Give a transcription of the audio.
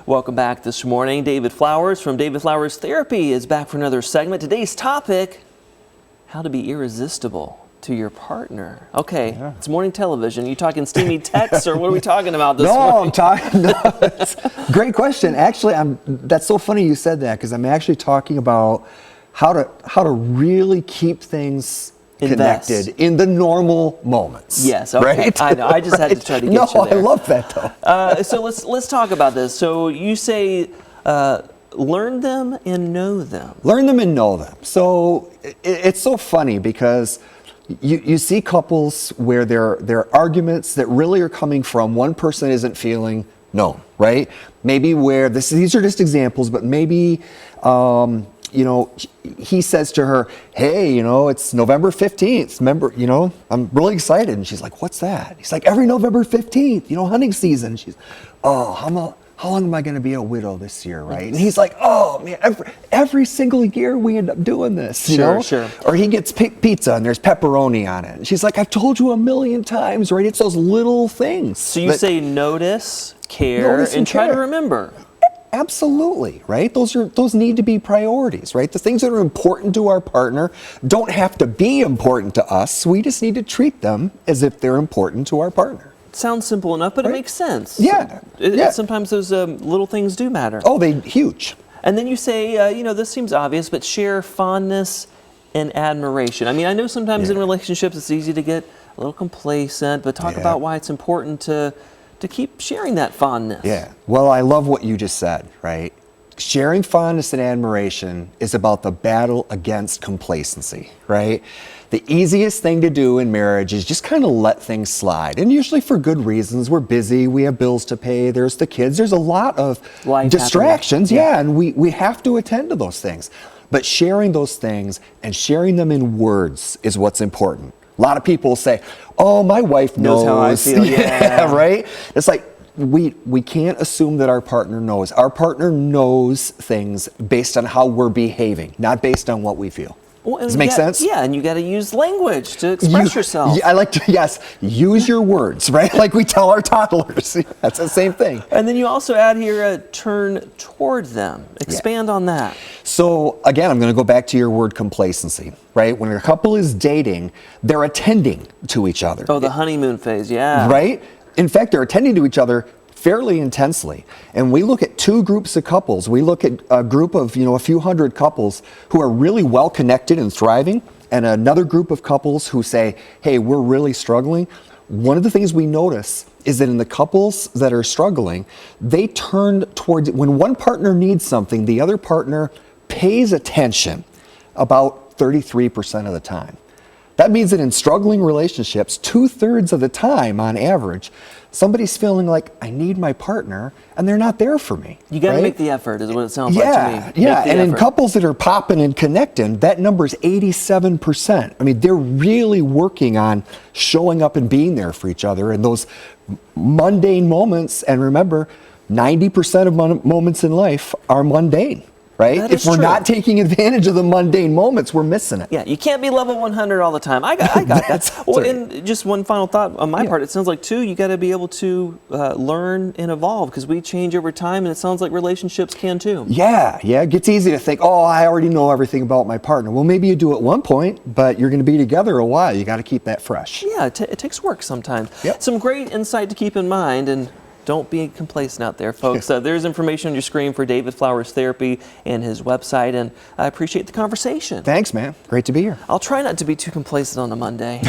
Welcome back this morning. David Flowers from David Flowers Therapy is back for another segment. Today's topic, how to be irresistible to your partner. Okay, It's morning television. You talking steamy texts or what are we talking about this morning? Great question. Actually, that's so funny you said that because I'm actually talking about how to really keep things connected in the normal moments. Yes, okay. Right? I know. I just had to try to get you there. I love that though. So let's talk about this. So you say learn them and know them. Learn them and know them. So it's so funny because you see couples where there are arguments that really are coming from one person isn't feeling known, right? Maybe where these are just examples, but maybe he says to her, hey, it's November 15th. Remember, I'm really excited. And she's like, what's that? He's like, every November 15th, hunting season. She's, how long am I going to be a widow this year, right? And he's like, oh man, every single year we end up doing this, you know? Sure. Or he gets pizza and there's pepperoni on it. And she's like, I've told you a million times, right? It's those little things. So you say notice, care, and try to remember. Absolutely, right? Those need to be priorities, right? The things that are important to our partner don't have to be important to us. We just need to treat them as if they're important to our partner. Sounds simple enough, but it makes sense. Yeah. Sometimes those little things do matter. Oh, they're huge. And then you say, this seems obvious, but share fondness and admiration. I mean, I know sometimes in relationships it's easy to get a little complacent, but talk about why it's important to keep sharing that fondness. Yeah. Well, I love what you just said, right? Sharing fondness and admiration is about the battle against complacency, right? The easiest thing to do in marriage is just kind of let things slide. And usually for good reasons. We're busy, we have bills to pay, there's the kids, there's a lot of life distractions. And we have to attend to those things. But sharing those things and sharing them in words is what's important. A lot of people say, oh, my wife knows how I feel. Yeah, right? It's like, we can't assume that our partner knows. Our partner knows things based on how we're behaving, not based on what we feel. Well, does it make sense? Yeah, and you got to use language to express yourself. I like to, use your words, right? Like we tell our toddlers. That's the same thing. And then you also add here, turn toward them. Expand on that. So again, I'm going to go back to your word complacency, right? When a couple is dating, they're attending to each other. Oh, the honeymoon phase, yeah. Right? In fact, they're attending to each other fairly intensely. And we look at two groups of couples. We look at a group of, a few hundred couples who are really well connected and thriving, and another group of couples who say, hey, we're really struggling. One of the things we notice is that in the couples that are struggling, they turn towards, when one partner needs something, the other partner pays attention about 33% of the time. That means that in struggling relationships, 2/3 of the time on average, somebody's feeling like, I need my partner, and they're not there for me. You got to make the effort, is what it sounds like to me. Yeah, and in couples that are popping and connecting, that number is 87%. I mean, they're really working on showing up and being there for each other in those mundane moments. And remember, 90% of moments in life are mundane. Right? If we're not taking advantage of the mundane moments, we're missing it. Yeah, you can't be level 100 all the time. I got that. Well, and just one final thought on my part, it sounds like too, you got to be able to learn and evolve because we change over time, and it sounds like relationships can too. Yeah, it gets easy to think, oh, I already know everything about my partner. Well, maybe you do at one point, but you're going to be together a while. You got to keep that fresh. Yeah, it takes work sometimes. Yep. Some great insight to keep in mind, and don't be complacent out there, folks. There's information on your screen for David Flowers Therapy and his website, and I appreciate the conversation. Thanks, man. Great to be here. I'll try not to be too complacent on a Monday.